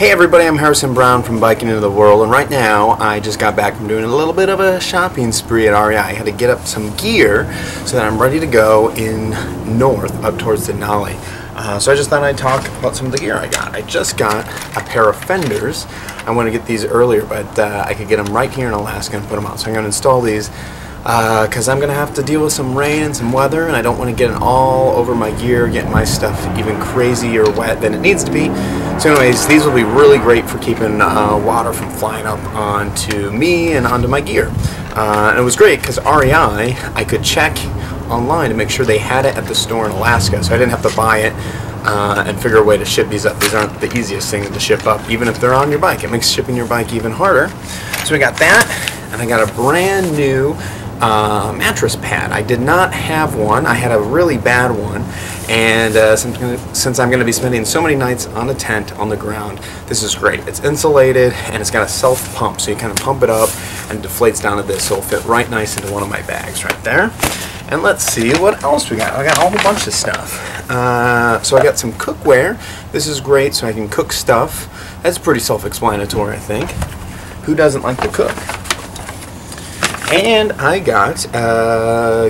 Hey everybody, I'm Harrison Brown from Biking Into the World, and right now I just got back from doing a little bit of a shopping spree at REI. I had to get up some gear so that I'm ready to go in north up towards Denali. So I just thought I'd talk about some of the gear I got. I just got a pair of fenders. I want to get these earlier, but I could get them right here in Alaska and put them out. So I'm going to install these because I'm going to have to deal with some rain and some weather, and I don't want to get it all over my gear, get my stuff even crazier wet than it needs to be. So anyways, these will be really great for keeping water from flying up onto me and onto my gear. And it was great because REI, I could check online to make sure they had it at the store in Alaska, so I didn't have to buy it and figure a way to ship these up. These aren't the easiest things to ship up, even if they're on your bike. It makes shipping your bike even harder. So we got that, and I got a brand new mattress pad. I did not have one. I had a really bad one, and since I'm going to be spending so many nights on a tent on the ground, this is great. It's insulated and it's got a self pump, so you kind of pump it up and it deflates down to this, so it'll fit right nice into one of my bags right there. And let's see what else we got. I got a whole bunch of stuff. So I got some cookware. This is great, so I can cook stuff. That's pretty self-explanatory, I think. Who doesn't like to cook? And I got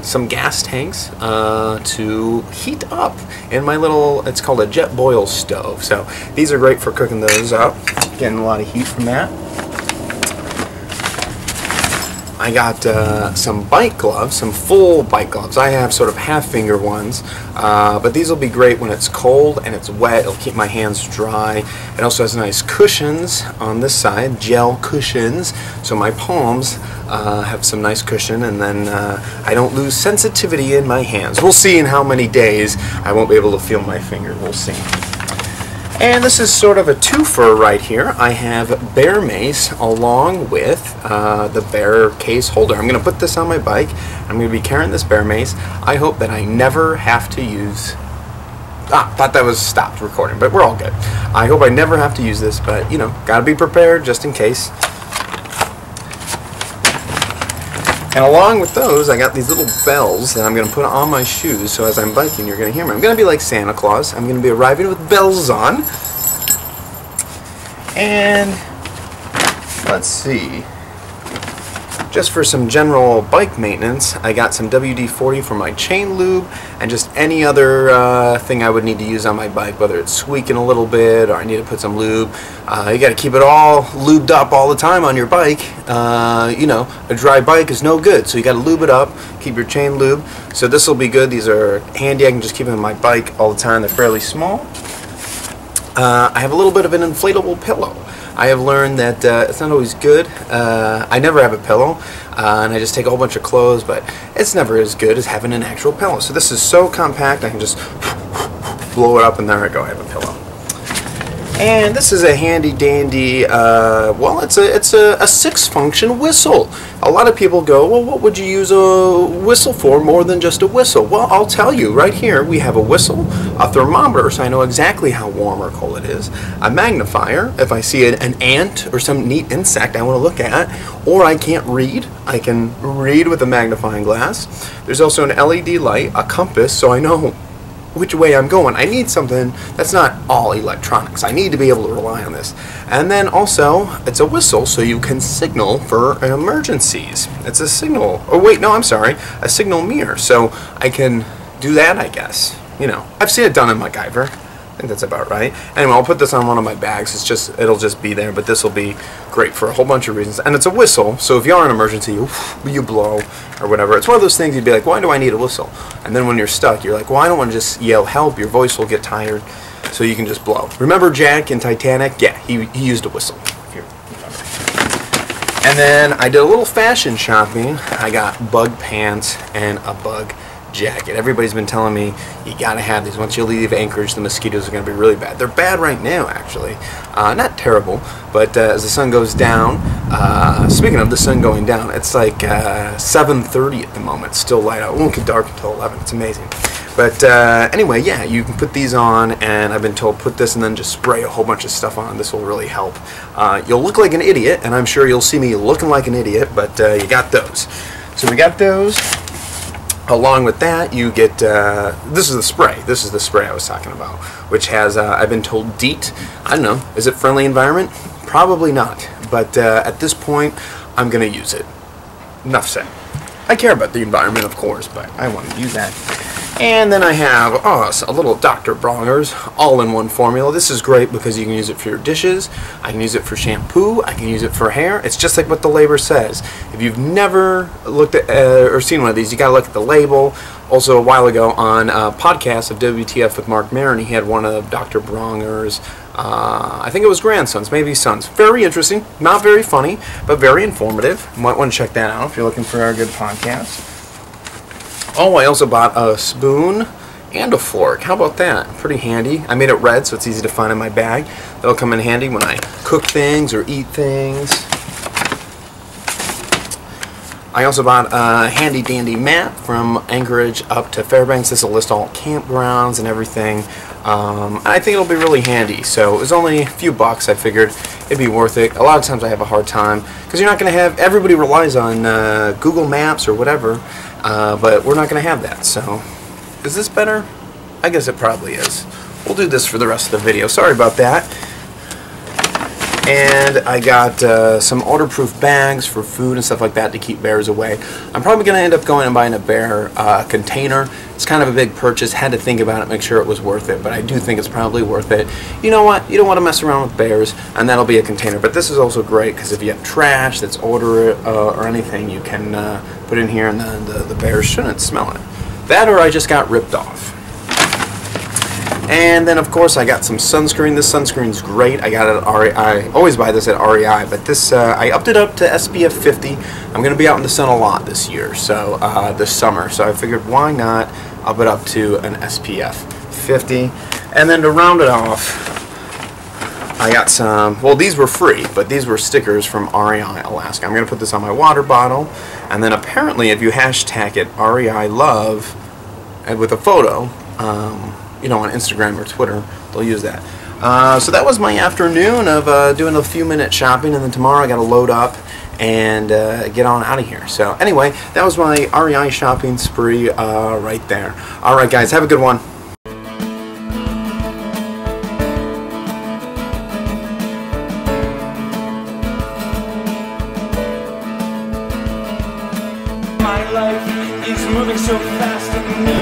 some gas tanks to heat up in my little, it's called a jet boil stove. So these are great for cooking those up, getting a lot of heat from that. I got some bike gloves, some full bike gloves. I have sort of half-finger ones, but these will be great when it's cold and it's wet. It'll keep my hands dry. It also has nice cushions on this side, gel cushions, so my palms have some nice cushion, and then I don't lose sensitivity in my hands. We'll see in how many days I won't be able to feel my finger. We'll see. And this is sort of a twofer right here. I have bear mace along with the bear case holder. I'm going to put this on my bike. I'm going to be carrying this bear mace. I hope that I never have to use... thought that was stopped recording, but we're all good. I hope I never have to use this, but, you know, gotta be prepared just in case. And along with those, I got these little bells that I'm going to put on my shoes, so as I'm biking, you're going to hear me. I'm going to be like Santa Claus. I'm going to be arriving with bells on. And let's see. Just for some general bike maintenance, I got some WD-40 for my chain lube, and just any other thing I would need to use on my bike, whether it's squeaking a little bit or I need to put some lube. You got to keep it all lubed up all the time on your bike. You know, a dry bike is no good, so you got to lube it up, keep your chain lube. So this will be good. These are handy. I can just keep them on my bike all the time. They're fairly small. I have a little bit of an inflatable pillow. I have learned that it's not always good. I never have a pillow, and I just take a whole bunch of clothes, but it's never as good as having an actual pillow. So this is so compact, I can just blow it up, and there I go, I have a pillow. And this is a handy dandy, well, it's a 6-function whistle. A lot of people go, well, what would you use a whistle for more than just a whistle? Well, I'll tell you, right here we have a whistle, a thermometer, so I know exactly how warm or cold it is, a magnifier, if I see an ant or some neat insect I want to look at, or I can't read, I can read with a magnifying glass. There's also an LED light, a compass, so I know which way I'm going. I need something that's not all electronics. I need to be able to rely on this. And then also, it's a whistle, so you can signal for emergencies. It's a signal. Oh wait, no, I'm sorry. A signal mirror. So I can do that, I guess. You know, I've seen it done in MacGyver. I think that's about right. Anyway, I'll put this on one of my bags. It'll just be there, but this will be great for a whole bunch of reasons. And it's a whistle, so if you are in an emergency, you blow or whatever. It's one of those things you'd be like, why do I need a whistle? And then when you're stuck, you're like, well, I don't want to just yell help. Your voice will get tired, so you can just blow. Remember Jack in Titanic? Yeah, he used a whistle. If you remember. And then I did a little fashion shopping. I got bug pants and a bug jacket. Everybody's been telling me you gotta have these. Once you leave Anchorage, the mosquitoes are gonna be really bad. They're bad right now, actually. Not terrible, but as the sun goes down, speaking of the sun going down, it's like 7:30 at the moment. It's still light out. It won't get dark until 11. It's amazing. But anyway, yeah, you can put these on, and I've been told put this and then just spray a whole bunch of stuff on. This will really help. You'll look like an idiot, and I'm sure you'll see me looking like an idiot, but you got those. So we got those. Along with that, you get, this is the spray. This is the spray I was talking about, which has, I've been told, DEET. I don't know, is it friendly environment? Probably not, but at this point, I'm going to use it. Enough said. I care about the environment, of course, but I want to use that. And then I have a little Dr. Bronner's all-in-one formula. This is great because you can use it for your dishes, I can use it for shampoo, I can use it for hair. It's just like what the label says. If you've never looked at or seen one of these, you gotta look at the label. Also, a while ago on a podcast of WTF with Mark Maron, he had one of Dr. Bronner's, I think it was grandsons, maybe sons. Very interesting, not very funny, but very informative. You might want to check that out if you're looking for a good podcast. Oh, I also bought a spoon and a fork. How about that? Pretty handy. I made it red so it's easy to find in my bag. That'll come in handy when I cook things or eat things. I also bought a handy dandy map from Anchorage up to Fairbanks. This will list all campgrounds and everything. And I think it'll be really handy. So it was only a few bucks. I figured it'd be worth it. A lot of times I have a hard time because you're not going to have, everybody relies on Google Maps or whatever. But we're not going to have that, so is this better? I guess it probably is. We'll do this for the rest of the video. Sorry about that. And I got some odor-proof bags for food and stuff like that to keep bears away. I'm probably going to end up going and buying a bear container. It's kind of a big purchase. Had to think about it, make sure it was worth it, but I do think it's probably worth it. You know what? You don't want to mess around with bears, and that'll be a container. But this is also great because if you have trash that's odor or anything, you can put in here, and then the bears shouldn't smell it. That or I just got ripped off. And then, of course, I got some sunscreen. This sunscreen's great. I got it at REI. I always buy this at REI, but this I upped it up to SPF 50. I'm going to be out in the sun a lot this year, so this summer. So I figured, why not up it up to an SPF 50? And then to round it off, I got some, well, these were free, but these were stickers from REI Alaska. I'm going to put this on my water bottle, and then apparently if you hashtag it REI Love, and with a photo, you know, on Instagram or Twitter, they'll use that. So that was my afternoon of doing a few minute shopping, and then tomorrow I got to load up and get on out of here. So anyway, that was my REI shopping spree right there. Alright guys, have a good one. My life is moving so fast and